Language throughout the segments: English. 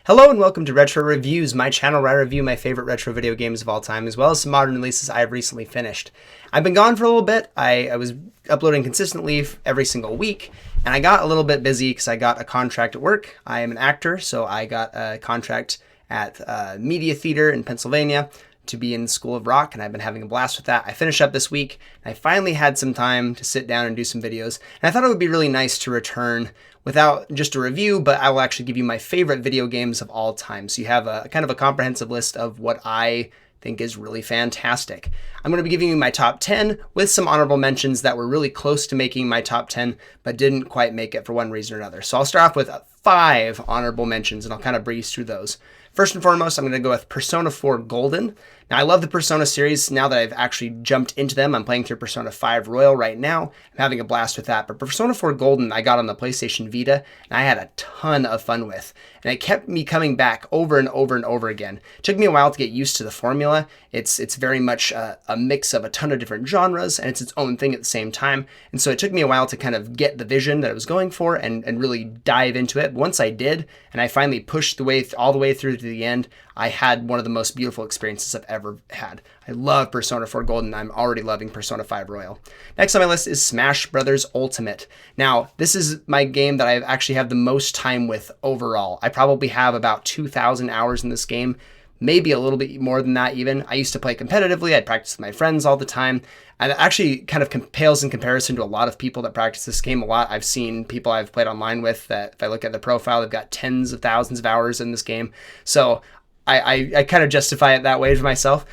Hello and welcome to Retro Reviews, my channel where I review my favorite retro video games of all time, as well as some modern releases I have recently finished. I've been gone for a little bit. I was uploading consistently every single week, and I got a little bit busy because I got a contract at work. I am an actor, so I got a contract at Media Theater in Pennsylvania to be in the School of Rock, and I've been having a blast with that. I finished up this week, and I finally had some time to sit down and do some videos, and I thought it would be really nice to return without just a review, but I will actually give you my favorite video games of all time. So you have a kind of a comprehensive list of what I think is really fantastic. I'm going to be giving you my top 10 with some honorable mentions that were really close to making my top 10, but didn't quite make it for one reason or another. So I'll start off with 5 honorable mentions, and I'll kind of breeze through those. First and foremost, I'm going to go with Persona 4 Golden. Now, I love the Persona series. Now that I've actually jumped into them, I'm playing through Persona 5 Royal right now. I'm having a blast with that. But Persona 4 Golden, I got on the PlayStation Vita, and I had a ton of fun with. And it kept me coming back over and over and over again. It took me a while to get used to the formula. It's very much a mix of a ton of different genres, and it's its own thing at the same time. And so it took me a while to kind of get the vision that I was going for and really dive into it. Once I did, and I finally pushed the way all the way through to the end, I had one of the most beautiful experiences I've ever had. I love Persona 4 Golden. I'm already loving Persona 5 Royal. Next on my list is Smash Bros. Ultimate. Now, this is my game that I actually have the most time with overall. I probably have about 2,000 hours in this game, maybe a little bit more than that even. I used to play competitively. I'd practice with my friends all the time. And it actually kind of pales in comparison to a lot of people that practice this game a lot. I've seen people I've played online with that if I look at the profile, they've got tens of thousands of hours in this game. So I kind of justify it that way to myself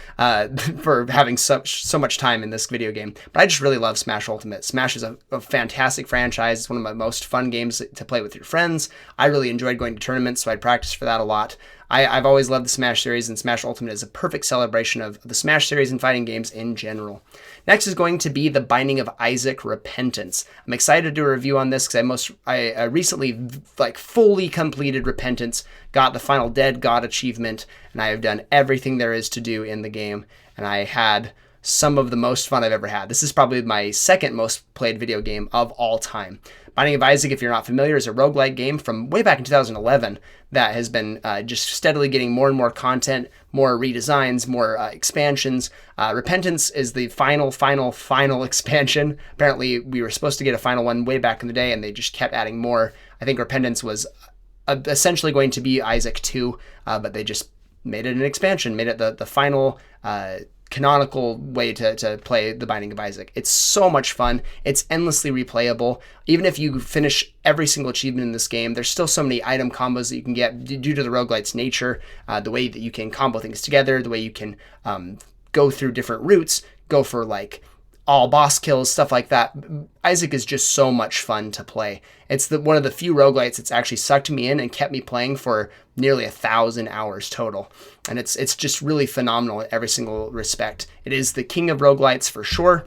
for having so much time in this video game. But I just really love Smash Ultimate. Smash is a fantastic franchise. It's one of my most fun games to play with your friends. I really enjoyed going to tournaments, so I'd practice for that a lot. I've always loved the Smash series, and Smash Ultimate is a perfect celebration of the Smash series and fighting games in general. Next is going to be The Binding of Isaac: Repentance. I'm excited to do a review on this because I recently fully completed Repentance, got the final Dead God achievement, and I have done everything there is to do in the game, and I had some of the most fun I've ever had. This is probably my second most played video game of all time. Binding of Isaac, if you're not familiar, is a roguelike game from way back in 2011 that has been just steadily getting more and more content, more redesigns, more expansions. Repentance is the final expansion. Apparently, we were supposed to get a final one way back in the day, and they just kept adding more. I think Repentance was essentially going to be Isaac 2, but they just made it an expansion, made it the final canonical way to play The Binding of Isaac. It's so much fun. It's endlessly replayable. Even if you finish every single achievement in this game, there's still so many item combos that you can get due to the roguelite's nature, the way that you can combo things together, the way you can go through different routes, go for all boss kills, stuff like that. Isaac is just so much fun to play. It's one of the few roguelites that's actually sucked me in and kept me playing for nearly 1,000 hours total. And it's just really phenomenal in every single respect. It is the king of roguelites for sure.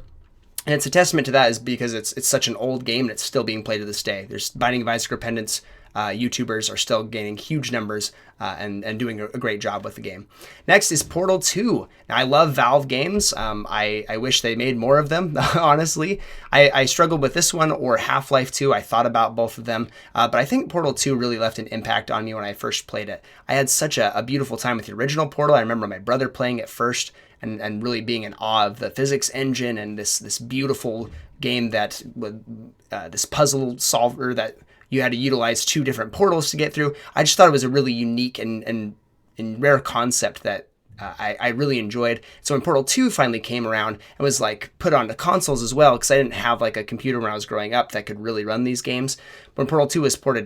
And it's a testament to that is because it's such an old game and it's still being played to this day. There's Binding of Isaac: Repentance YouTubers are still gaining huge numbers and doing a great job with the game. Next is Portal 2. Now, I love Valve games. I wish they made more of them, honestly. I struggled with this one or Half-Life 2. I thought about both of them, but I think Portal 2 really left an impact on me when I first played it. I had such a beautiful time with the original Portal. I remember my brother playing it first and really being in awe of the physics engine and this beautiful game that with this puzzle solver that you had to utilize 2 different portals to get through. I just thought it was a really unique and rare concept that I really enjoyed. So when Portal 2 finally came around and was put onto consoles as well, because I didn't have a computer when I was growing up that could really run these games. When Portal 2 was put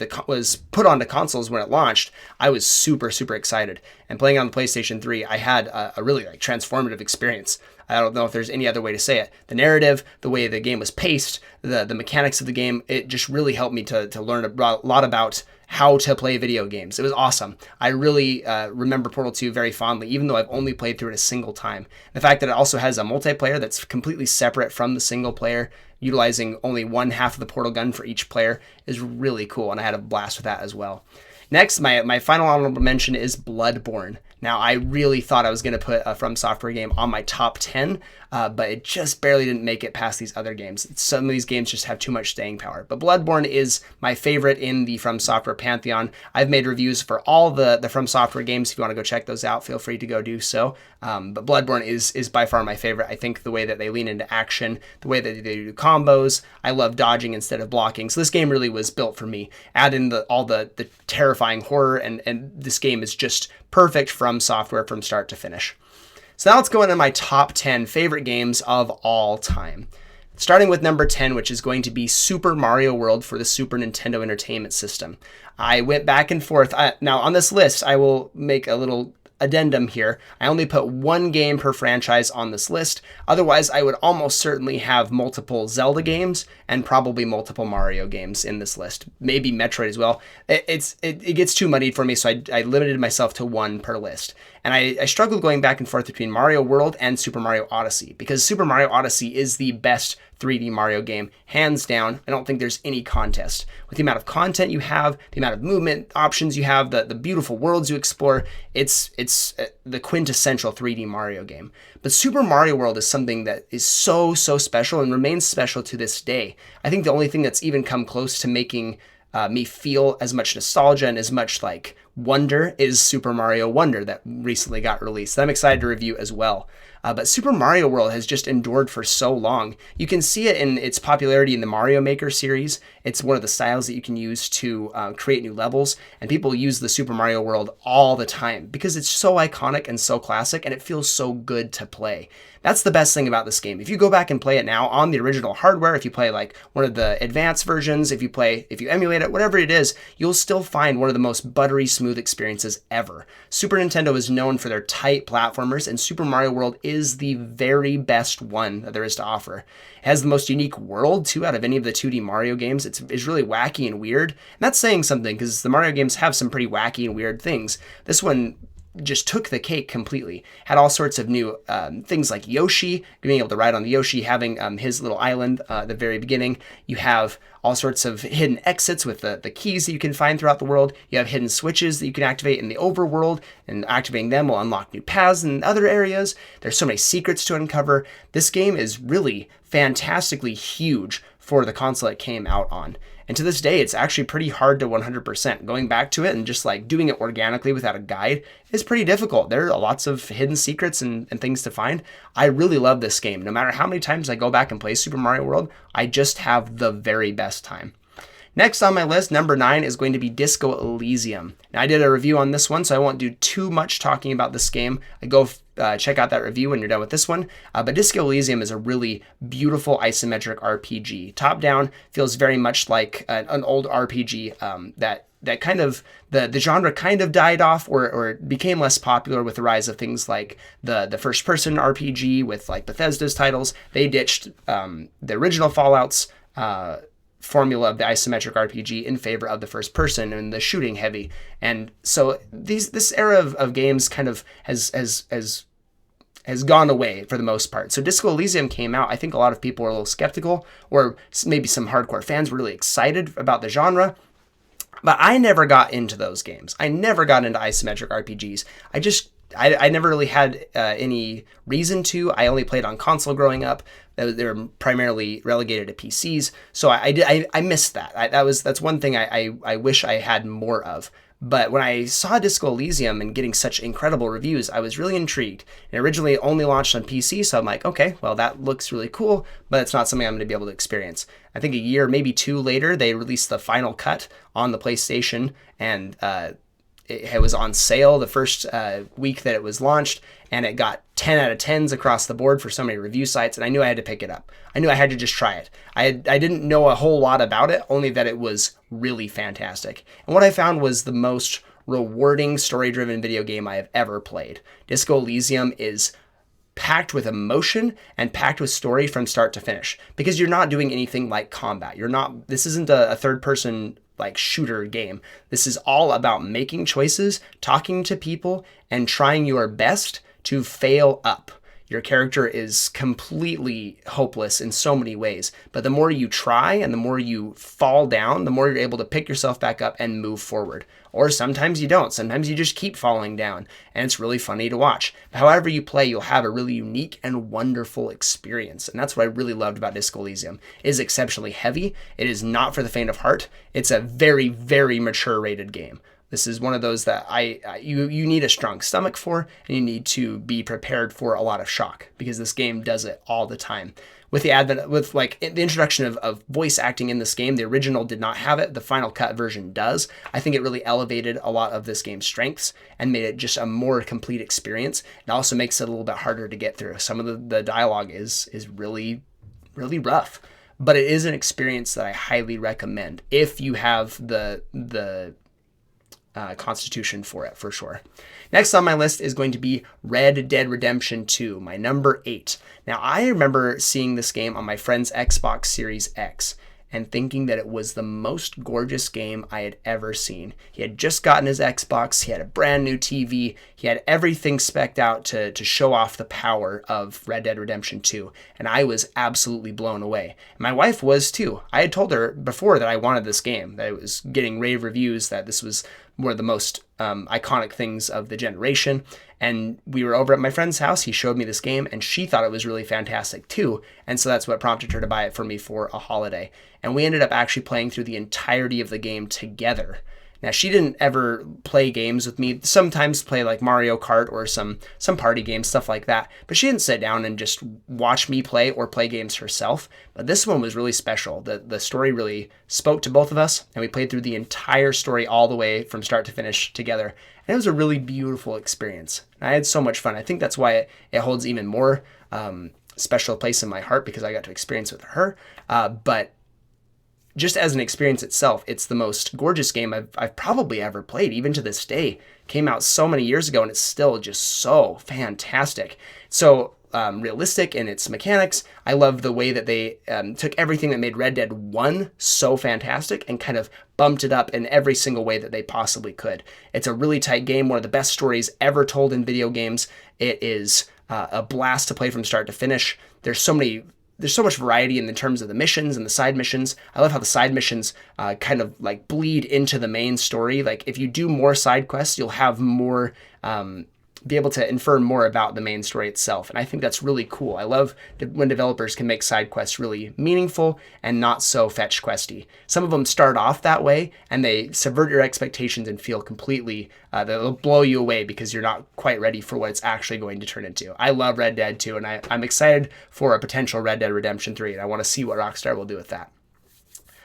onto consoles when it launched, I was super excited. And playing on the PlayStation 3, I had a really transformative experience. I don't know if there's any other way to say it. The narrative, the way the game was paced, the mechanics of the game, it just really helped me to learn a lot about how to play video games. It was awesome. I really remember Portal 2 very fondly, even though I've only played through it a single time. The fact that it also has a multiplayer that's completely separate from the single player, utilizing only one half of the portal gun for each player, is really cool, and I had a blast with that as well. Next, my final honorable mention is Bloodborne. Now, I really thought I was going to put a From Software game on my top 10, but it just barely didn't make it past these other games. Some of these games just have too much staying power. But Bloodborne is my favorite in the From Software pantheon. I've made reviews for all the From Software games. If you want to go check those out, feel free to go do so. But Bloodborne is by far my favorite. I think the way that they lean into action, the way that they do combos, I love dodging instead of blocking. So this game really was built for me. Add in all the terrifying horror, and this game is just perfect From Software from start to finish. So now let's go into my top 10 favorite games of all time. Starting with number 10, which is going to be Super Mario World for the Super Nintendo Entertainment System. I went back and forth. Now on this list, I will make a little addendum here. I only put one game per franchise on this list. Otherwise, I would almost certainly have multiple Zelda games and probably multiple Mario games in this list. Maybe Metroid as well. It gets too muddied for me, so I limited myself to one per list. And I struggled going back and forth between Mario World and Super Mario Odyssey, because Super Mario Odyssey is the best 3D Mario game, hands down. I don't think there's any contest. With the amount of content you have, the amount of movement options you have, the beautiful worlds you explore, it's the quintessential 3D Mario game. But Super Mario World is something that is so special and remains special to this day. I think the only thing that's even come close to making me feel as much nostalgia and as much like wonder is Super Mario Wonder that recently got released, that I'm excited to review as well. But Super Mario World has just endured for so long. You can see it in its popularity in the Mario Maker series. It's one of the styles that you can use to create new levels, and people use the Super Mario World all the time because it's so iconic and so classic, and it feels so good to play. That's the best thing about this game. If you go back and play it now on the original hardware, if you play like one of the advanced versions, if you emulate it, whatever it is, you'll still find one of the most buttery smooth experiences ever. Super Nintendo is known for their tight platformers, and Super Mario World is the very best one that there is to offer. It has the most unique world too out of any of the 2D Mario games. It's really wacky and weird. And that's saying something, because the Mario games have some pretty wacky and weird things. This one just took the cake completely. Had all sorts of new things like Yoshi, being able to ride on the Yoshi, having his little island at the very beginning. You have all sorts of hidden exits with the keys that you can find throughout the world. You have hidden switches that you can activate in the overworld, and activating them will unlock new paths in other areas. There's so many secrets to uncover. This game is really fantastically huge for the console it came out on. And to this day, it's actually pretty hard to 100%. Going back to it and just like doing it organically without a guide is pretty difficult. There are lots of hidden secrets and things to find. I really love this game. No matter how many times I go back and play Super Mario World, I just have the very best time. Next on my list, number 9, is going to be Disco Elysium. Now, I did a review on this one, so I won't do too much talking about this game. Go check out that review when you're done with this one. But Disco Elysium is a really beautiful isometric RPG. Top-down, feels very much like an old RPG that kind of, the genre kind of died off or became less popular with the rise of things like the first-person RPG with like Bethesda's titles. They ditched the original Fallout's formula of the isometric RPG in favor of the first person and the shooting heavy. And so this era of games kind of has gone away for the most part. So Disco Elysium came out. I think a lot of people were a little skeptical, or maybe some hardcore fans were really excited about the genre. But I never got into those games. I never got into isometric RPGs. I never really had any reason to. I only played on console growing up. They were primarily relegated to PCs, so I missed that. That's one thing I wish I had more of. But when I saw Disco Elysium and getting such incredible reviews, I was really intrigued. It originally only launched on PC, so I'm like, okay, well, that looks really cool, but it's not something I'm going to be able to experience. I think a year, maybe 2 later, they released the final cut on the PlayStation, and it was on sale the first week that it was launched, and it got 10 out of 10s across the board for so many review sites, and I knew I had to pick it up. I knew I had to just try it. I didn't know a whole lot about it, only that it was really fantastic. And what I found was the most rewarding story-driven video game I have ever played. Disco Elysium is packed with emotion and packed with story from start to finish, because you're not doing anything like combat. This isn't a third-person like shooter game. This is all about making choices, talking to people, and trying your best to fail up. Your character is completely hopeless in so many ways, but the more you try and the more you fall down, the more you're able to pick yourself back up and move forward. Or sometimes you don't. Sometimes you just keep falling down, and it's really funny to watch. However you play, you'll have a really unique and wonderful experience, and that's what I really loved about Disco Elysium. It is exceptionally heavy. It is not for the faint of heart. It's a very, very mature rated game. This is one of those that you need a strong stomach for, and you need to be prepared for a lot of shock, because this game does it all the time. With the introduction of voice acting in this game, the original did not have it. The Final Cut version does. I think it really elevated a lot of this game's strengths and made it just a more complete experience. It also makes it a little bit harder to get through. Some of the dialogue is really, really rough, but it is an experience that I highly recommend if you have the constitution for it, for sure. Next on my list is going to be Red Dead Redemption 2, my number 8. Now, I remember seeing this game on my friend's Xbox Series X and thinking that it was the most gorgeous game I had ever seen. He had just gotten his Xbox, he had a brand new TV, he had everything spec'd out to show off the power of Red Dead Redemption 2, and I was absolutely blown away. My wife was too. I had told her before that I wanted this game, that it was getting rave reviews, that this was one of the most iconic things of the generation. And we were over at my friend's house. He showed me this game, and she thought it was really fantastic too. And so that's what prompted her to buy it for me for a holiday. And we ended up actually playing through the entirety of the game together. Now, she didn't ever play games with me, sometimes play like Mario Kart or some party games, stuff like that. But she didn't sit down and just watch me play or play games herself. But this one was really special. The story really spoke to both of us, and we played through the entire story all the way from start to finish together. And it was a really beautiful experience. I had so much fun. I think that's why it holds even more special place in my heart, because I got to experience it with her. But just as an experience itself, it's the most gorgeous game I've probably ever played, even to this day. Came out so many years ago, and it's still just so fantastic. So realistic in its mechanics. I love the way that they took everything that made Red Dead 1 so fantastic and kind of bumped it up in every single way that they possibly could. It's a really tight game, one of the best stories ever told in video games. It is a blast to play from start to finish. There's so much variety in the terms of the missions and the side missions. I love how the side missions kind of like bleed into the main story. Like if you do more side quests, you'll have more, be able to infer more about the main story itself. And I think that's really cool. I love when developers can make side quests really meaningful and not so fetch questy. Some of them start off that way and they subvert your expectations and feel completely, they'll blow you away because you're not quite ready for what it's actually going to turn into. I love Red Dead 2, and I'm excited for a potential Red Dead Redemption 3, and I want to see what Rockstar will do with that.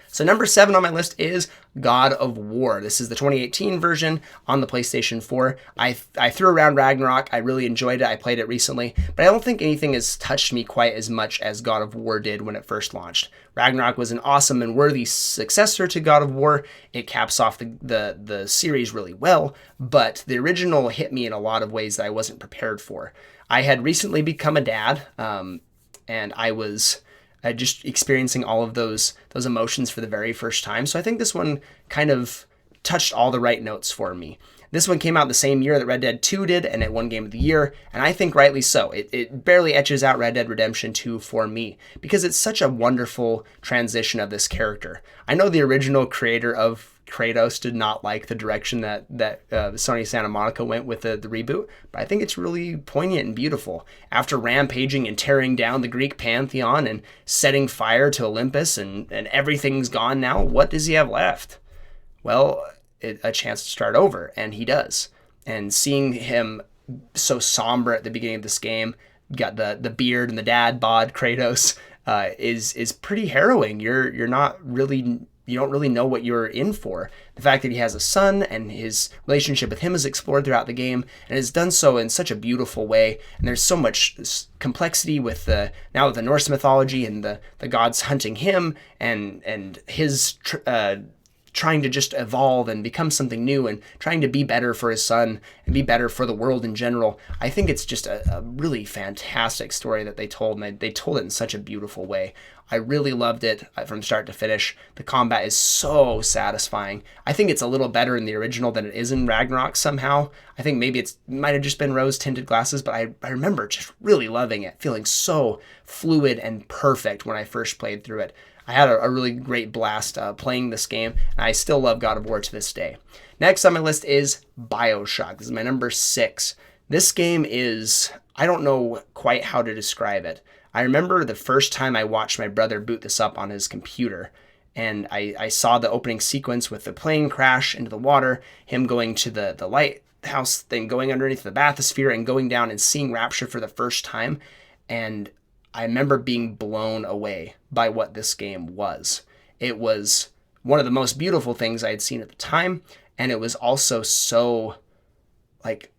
So number 7 on my list is God of War. This is the 2018 version on the PlayStation 4. I threw around Ragnarok. I really enjoyed it. I played it recently, but I don't think anything has touched me quite as much as God of War did when it first launched. Ragnarok was an awesome and worthy successor to God of War. It caps off the series really well, but the original hit me in a lot of ways that I wasn't prepared for. I had recently become a dad, and I was just experiencing all of those emotions for the very first time. So I think this one kind of touched all the right notes for me. This one came out the same year that Red Dead 2 did, and it won Game of the Year, and I think rightly so. It barely etches out Red Dead Redemption 2 for me, because it's such a wonderful transition of this character. I know the original creator of Kratos did not like the direction that Sony Santa Monica went with the reboot, but I think it's really poignant and beautiful. After rampaging and tearing down the Greek pantheon and setting fire to Olympus and everything's gone now, what does he have left? Well, a chance to start over, and he does. And seeing him so somber at the beginning of this game, got the beard and the dad bod Kratos, is pretty harrowing. You don't really know what you're in for. The fact that he has a son and his relationship with him is explored throughout the game, and is done so in such a beautiful way. And there's so much complexity with the Norse mythology and the gods hunting him and his trying to just evolve and become something new and trying to be better for his son and be better for the world in general. I think it's just a really fantastic story that they told, and they told it in such a beautiful way. I really loved it from start to finish. The combat is so satisfying. I think it's a little better in the original than it is in Ragnarok somehow. I think maybe it might have just been rose-tinted glasses, but I remember just really loving it, feeling so fluid and perfect when I first played through it. I had a really great blast playing this game, and I still love God of War to this day. Next on my list is BioShock. This is my number 6. This game is, I don't know quite how to describe it. I remember the first time I watched my brother boot this up on his computer, and I saw the opening sequence with the plane crash into the water, him going to the lighthouse thing, going underneath the bathysphere and going down and seeing Rapture for the first time. And I remember being blown away by what this game was. It was one of the most beautiful things I had seen at the time, and it was also so, like,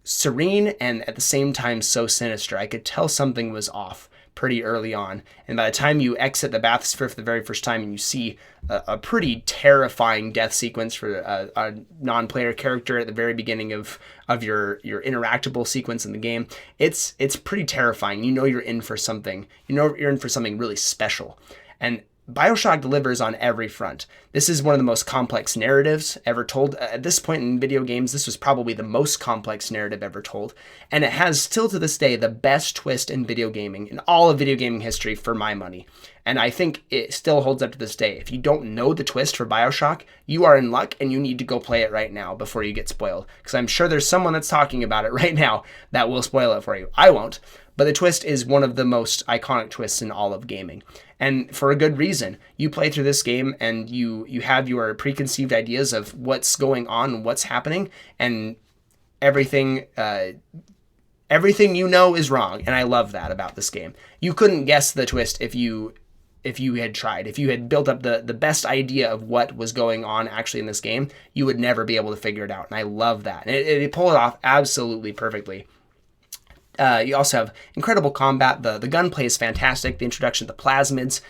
serene and at the same time so sinister. I could tell something was off pretty early on, and by the time you exit the bathysphere for the very first time and you see a pretty terrifying death sequence for a non-player character at the very beginning of your interactable sequence in the game, it's pretty terrifying. You know you're in for something. You know you're in for something really special. And BioShock delivers on every front. This is one of the most complex narratives ever told. At this point in video games, this was probably the most complex narrative ever told. And it has, still to this day, the best twist in video gaming, in all of video gaming history, for my money. And I think it still holds up to this day. If you don't know the twist for BioShock, you are in luck and you need to go play it right now before you get spoiled. Because I'm sure there's someone that's talking about it right now that will spoil it for you. I won't. But the twist is one of the most iconic twists in all of gaming. And for a good reason. You play through this game and you have your preconceived ideas of what's going on, what's happening, and everything you know is wrong. And I love that about this game. You couldn't guess the twist if you had tried. If you had built up the best idea of what was going on actually in this game, you would never be able to figure it out. And I love that. And it pulled it off absolutely perfectly. You also have incredible combat. The gunplay is fantastic. The introduction of the plasmids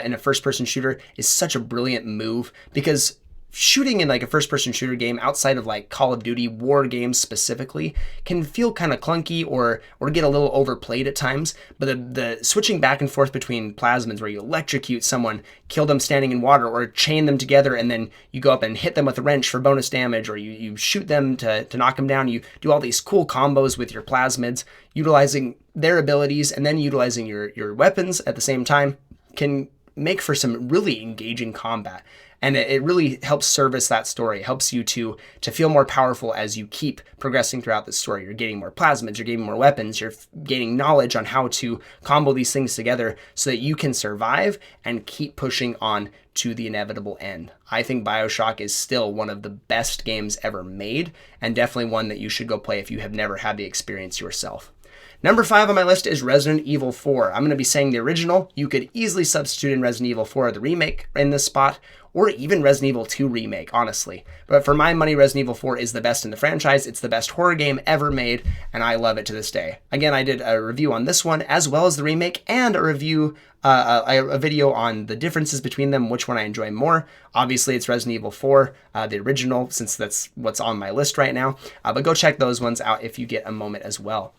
in a first-person shooter is such a brilliant move, because shooting in like a first-person shooter game outside of like Call of Duty war games specifically can feel kind of clunky or get a little overplayed at times. But the switching back and forth between plasmids, where you electrocute someone, kill them standing in water, or chain them together and then you go up and hit them with a wrench for bonus damage, or you shoot them to knock them down. You do all these cool combos with your plasmids, utilizing their abilities and then utilizing your weapons at the same time, can make for some really engaging combat. And it really helps service that story. It helps you to feel more powerful as you keep progressing throughout the story. You're getting more plasmids, you're getting more weapons, you're gaining knowledge on how to combo these things together so that you can survive and keep pushing on to the inevitable end. I think BioShock is still one of the best games ever made, and definitely one that you should go play if you have never had the experience yourself. Number 5 on my list is Resident Evil 4. I'm going to be saying the original. You could easily substitute in Resident Evil 4 the remake in this spot, or even Resident Evil 2 remake, honestly. But for my money, Resident Evil 4 is the best in the franchise. It's the best horror game ever made, and I love it to this day. Again, I did a review on this one, as well as the remake, and a review, a video on the differences between them, which one I enjoy more. Obviously, it's Resident Evil 4, the original, since that's what's on my list right now. But go check those ones out if you get a moment as well.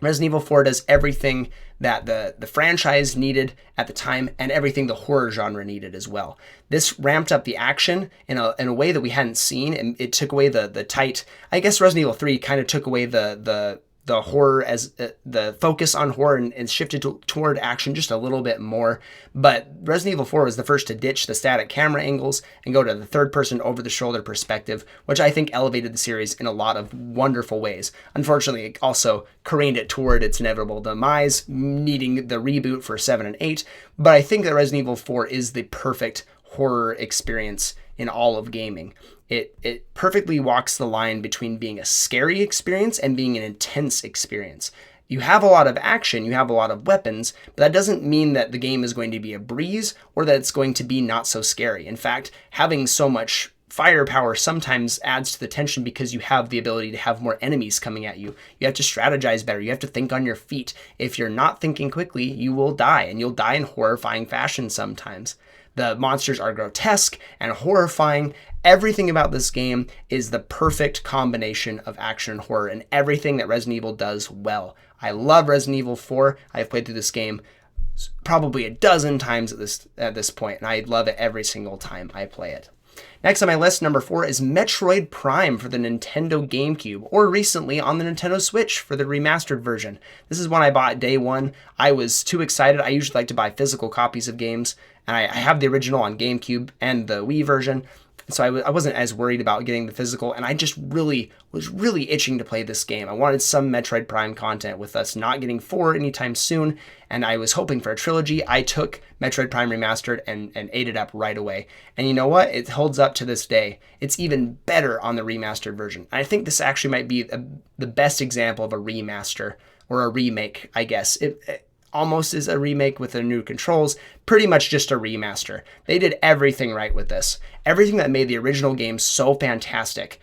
Resident Evil 4 does everything that the franchise needed at the time, and everything the horror genre needed as well. This ramped up the action in a way that we hadn't seen, and it took away the tight. I guess Resident Evil 3 kind of took away the horror, as the focus on horror, and shifted toward action just a little bit more. But Resident Evil 4 was the first to ditch the static camera angles and go to the third-person over-the-shoulder perspective, which I think elevated the series in a lot of wonderful ways. Unfortunately, it also careened it toward its inevitable demise, needing the reboot for 7 and 8. But I think that Resident Evil 4 is the perfect horror experience in all of gaming. It perfectly walks the line between being a scary experience and being an intense experience. You have a lot of action, you have a lot of weapons, but that doesn't mean that the game is going to be a breeze or that it's going to be not so scary. In fact, having so much firepower sometimes adds to the tension, because you have the ability to have more enemies coming at you. You have to strategize better. You have to think on your feet. If you're not thinking quickly, you will die, and you'll die in horrifying fashion sometimes. The monsters are grotesque and horrifying. Everything about this game is the perfect combination of action and horror, and everything that Resident Evil does well. I love Resident Evil 4. I've played through this game probably a dozen times at this point, and I love it every single time I play it. Next on my list, number 4, is Metroid Prime for the Nintendo GameCube, or recently on the Nintendo Switch for the remastered version. This is one I bought day one. I was too excited. I usually like to buy physical copies of games, and I have the original on GameCube and the Wii version, so I wasn't as worried about getting the physical, and I just was really itching to play this game. I wanted some Metroid Prime content with us not getting 4 anytime soon, and I was hoping for a trilogy. I took Metroid Prime Remastered and ate it up right away. And you know what? It holds up to this day. It's even better on the remastered version. I think this actually might be the best example of a remaster, or a remake, I guess. It almost is a remake with the new controls, pretty much just a remaster. They did everything right with this. Everything that made the original game so fantastic,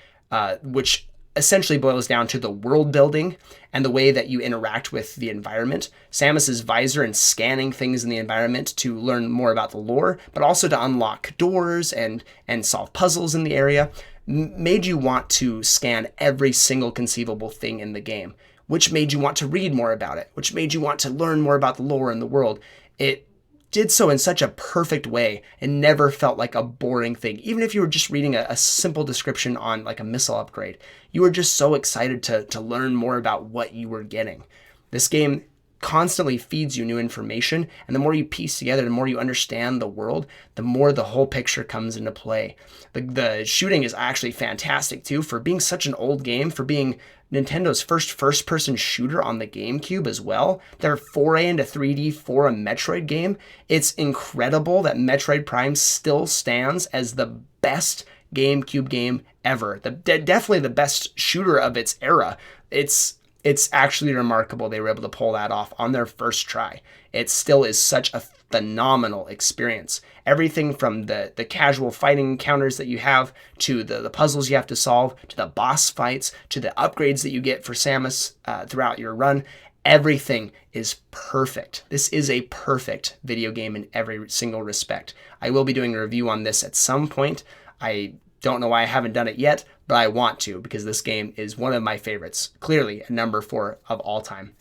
which essentially boils down to the world building and the way that you interact with the environment. Samus's visor and scanning things in the environment to learn more about the lore, but also to unlock doors and solve puzzles in the area, made you want to scan every single conceivable thing in the game, which made you want to read more about it, which made you want to learn more about the lore and the world. It did so in such a perfect way and never felt like a boring thing. Even if you were just reading a simple description on like a missile upgrade, you were just so excited to learn more about what you were getting. This game constantly feeds you new information, and the more you piece together, the more you understand the world, the more the whole picture comes into play. The shooting is actually fantastic too, for being such an old game, for being Nintendo's first-person shooter on the GameCube as well. Their foray into 3D for a Metroid game. It's incredible that Metroid Prime still stands as the best GameCube game ever. Definitely the best shooter of its era. It's actually remarkable they were able to pull that off on their first try. It still is such a phenomenal experience. Everything from the casual fighting encounters that you have, to the puzzles you have to solve, to the boss fights, to the upgrades that you get for Samus throughout your run. Everything is perfect. This is a perfect video game in every single respect. I will be doing a review on this at some point. I don't know why I haven't done it yet, but I want to, because this game is one of my favorites. Clearly a number 4 of all time.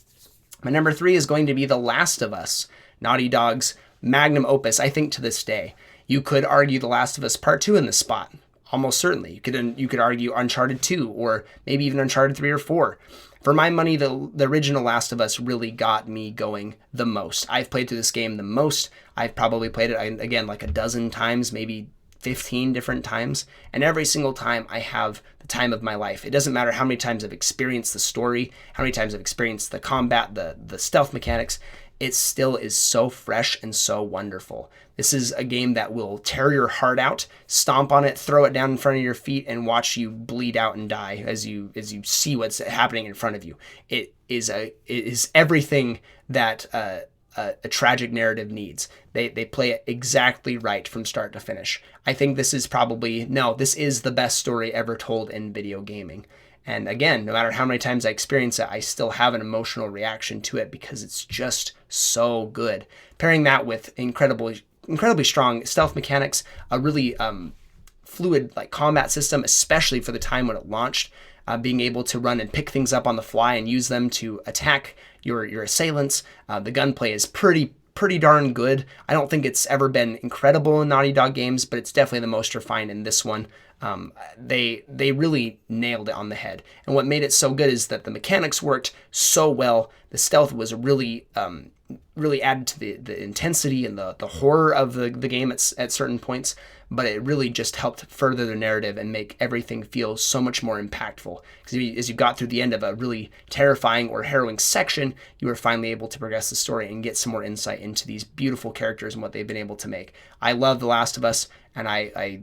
My number 3 is going to be The Last of Us, Naughty Dog's magnum opus, I think, to this day. You could argue The Last of Us Part 2 in this spot. Almost certainly. You could argue Uncharted 2, or maybe even Uncharted 3 or 4. For my money, the original Last of Us really got me going the most. I've played through this game the most. I've probably played it, again, like a dozen times, maybe 15 different times, and every single time I have the time of my life. It doesn't matter how many times I've experienced the story, how many times I've experienced the combat, the stealth mechanics. It still is so fresh and so wonderful. This is a game that will tear your heart out, stomp on it, throw it down in front of your feet, and watch you bleed out and die as you see what's happening in front of you. It is everything that a tragic narrative needs. They play it exactly right from start to finish. I think this is the best story ever told in video gaming. And again, no matter how many times I experience it, I still have an emotional reaction to it because it's just so good. Pairing that with incredibly strong stealth mechanics, a really fluid combat system, especially for the time when it launched, being able to run and pick things up on the fly and use them to attack your assailants. The gunplay is pretty darn good. I don't think it's ever been incredible in Naughty Dog games, but it's definitely the most refined in this one. They really nailed it on the head. And what made it so good is that the mechanics worked so well. The stealth was really added to the intensity and the horror of the game at certain points, but it really just helped further the narrative and make everything feel so much more impactful. Because as you got through the end of a really terrifying or harrowing section, you were finally able to progress the story and get some more insight into these beautiful characters and what they've been able to make. I love The Last of Us, and I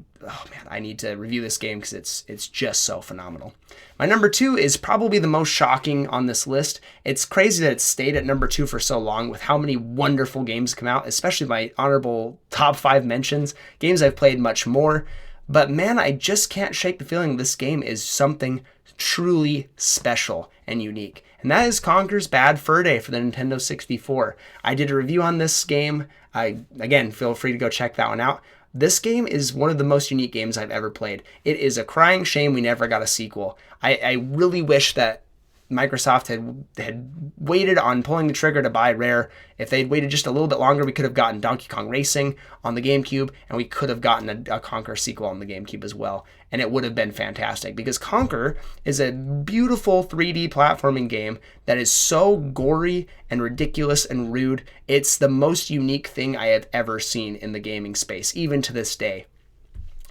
need to review this game because it's just so phenomenal. My number 2 is probably the most shocking on this list. It's crazy that it stayed at number 2 for so long with how many wonderful games come out, especially my honorable top 5 mentions, games I've played much more. But man, I just can't shake the feeling this game is something truly special and unique. And that is Conker's Bad Fur Day for the Nintendo 64. I did a review on this game. Again, feel free to go check that one out. This game is one of the most unique games I've ever played. It is a crying shame we never got a sequel. I really wish that Microsoft had waited on pulling the trigger to buy Rare. If they'd waited just a little bit longer, we could have gotten Donkey Kong Racing on the GameCube, and we could have gotten a Conker sequel on the GameCube as well. And it would have been fantastic, because Conker is a beautiful 3D platforming game that is so gory and ridiculous and rude. It's the most unique thing I have ever seen in the gaming space, even to this day.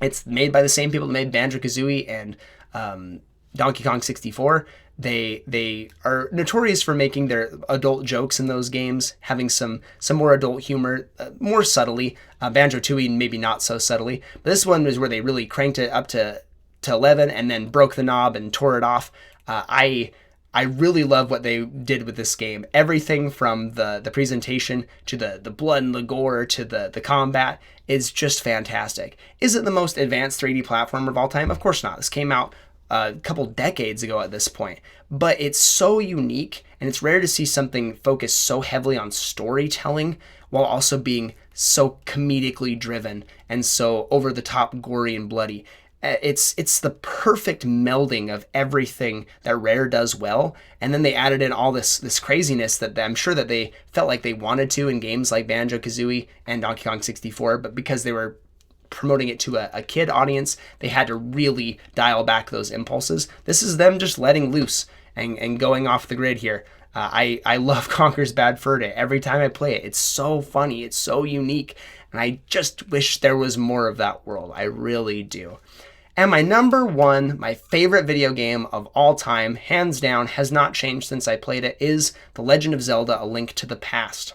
It's made by the same people that made Banjo-Kazooie and Donkey Kong 64. They are notorious for making their adult jokes in those games, having some more adult humor, more subtly. Banjo-Tooie maybe not so subtly, but this one was where they really cranked it up to 11 and then broke the knob and tore it off. I really love what they did with this game. Everything from the presentation to the blood and the gore to the combat is just fantastic. Is it the most advanced 3D platformer of all time? Of course not. This came out a couple decades ago at this point, but it's so unique, and it's rare to see something focus so heavily on storytelling while also being so comedically driven and so over the top gory and bloody. It's the perfect melding of everything that Rare does well, and then they added in all this craziness that I'm sure that they felt like they wanted to in games like Banjo-Kazooie and Donkey Kong 64, but because they were promoting it to a kid audience, they had to really dial back those impulses. This is them just letting loose and going off the grid here. I love Conker's Bad Fur Day. Every time I play it, it's so funny, it's so unique, and I just wish there was more of that world. I really do. And my number one, my favorite video game of all time, hands down, has not changed since I played it, is The Legend of Zelda: A Link to the Past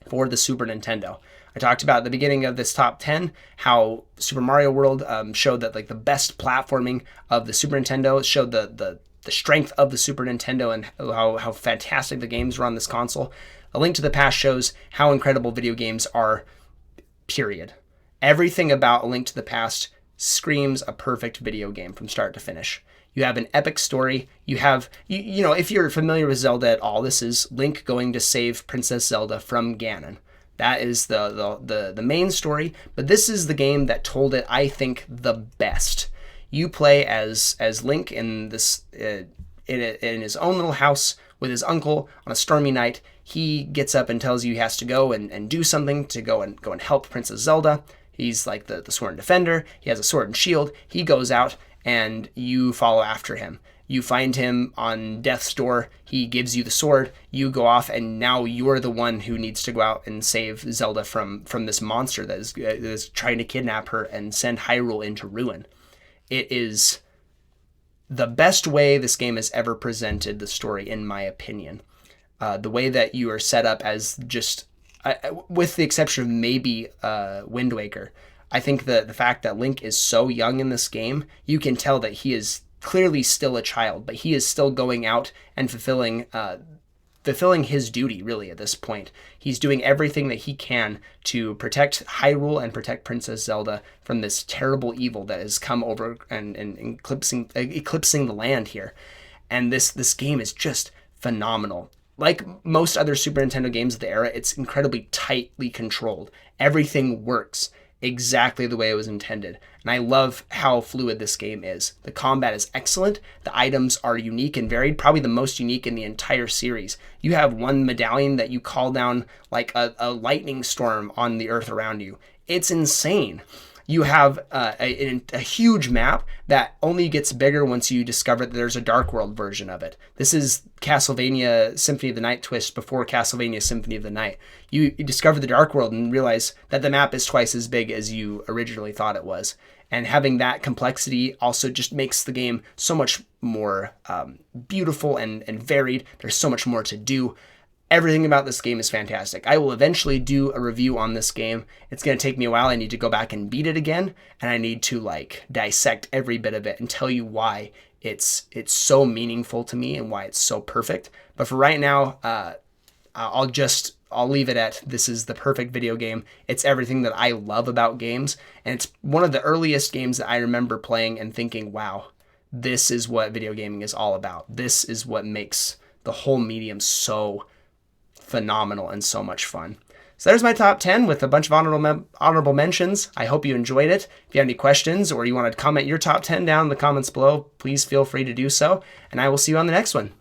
for the Super Nintendo. I talked about at the beginning of this top 10 how Super Mario World showed that like the best platforming of the Super Nintendo, showed the strength of the Super Nintendo and how fantastic the games were on this console. A Link to the Past shows how incredible video games are, period. Everything about A Link to the Past screams a perfect video game from start to finish. You have an epic story. You have, you know, if you're familiar with Zelda at all, this is Link going to save Princess Zelda from Ganon. That is the main story, but this is the game that told it, I think, the best. You play as Link in this in his own little house with his uncle on a stormy night. He gets up and tells you he has to go and do something to go and help Princess Zelda. He's like the sworn defender. He has a sword and shield. He goes out and you follow after him. You find him on death's door. He gives you the sword. You go off, and now you're the one who needs to go out and save Zelda from this monster that is trying to kidnap her and send Hyrule into ruin. It is the best way this game has ever presented the story, in my opinion. The way that you are set up as just, with the exception of maybe Wind Waker, I think the fact that Link is so young in this game, you can tell that he is clearly still a child, but he is still going out and fulfilling his duty, really, at this point. He's doing everything that he can to protect Hyrule and protect Princess Zelda from this terrible evil that has come over and eclipsing the land here. And this game is just phenomenal. Like most other Super Nintendo games of the era, it's incredibly tightly controlled. Everything works exactly the way it was intended. And I love how fluid this game is. The combat is excellent. The items are unique and varied, probably the most unique in the entire series. You have one medallion that you call down like a lightning storm on the earth around you. It's insane. You have a huge map that only gets bigger once you discover that there's a Dark World version of it. This is Castlevania Symphony of the Night twist before Castlevania Symphony of the Night. You discover the Dark World and realize that the map is twice as big as you originally thought it was. And having that complexity also just makes the game so much more beautiful and varied. There's so much more to do. Everything about this game is fantastic. I will eventually do a review on this game. It's going to take me a while. I need to go back and beat it again, and I need to like dissect every bit of it and tell you why it's so meaningful to me and why it's so perfect. But for right now, I'll leave it at this is the perfect video game. It's everything that I love about games, and it's one of the earliest games that I remember playing and thinking, wow, this is what video gaming is all about. This is what makes the whole medium so phenomenal and so much fun. So there's my top 10 with a bunch of honorable mentions. I hope you enjoyed it. If you have any questions or you want to comment your top 10 down in the comments below, please feel free to do so. And I will see you on the next one.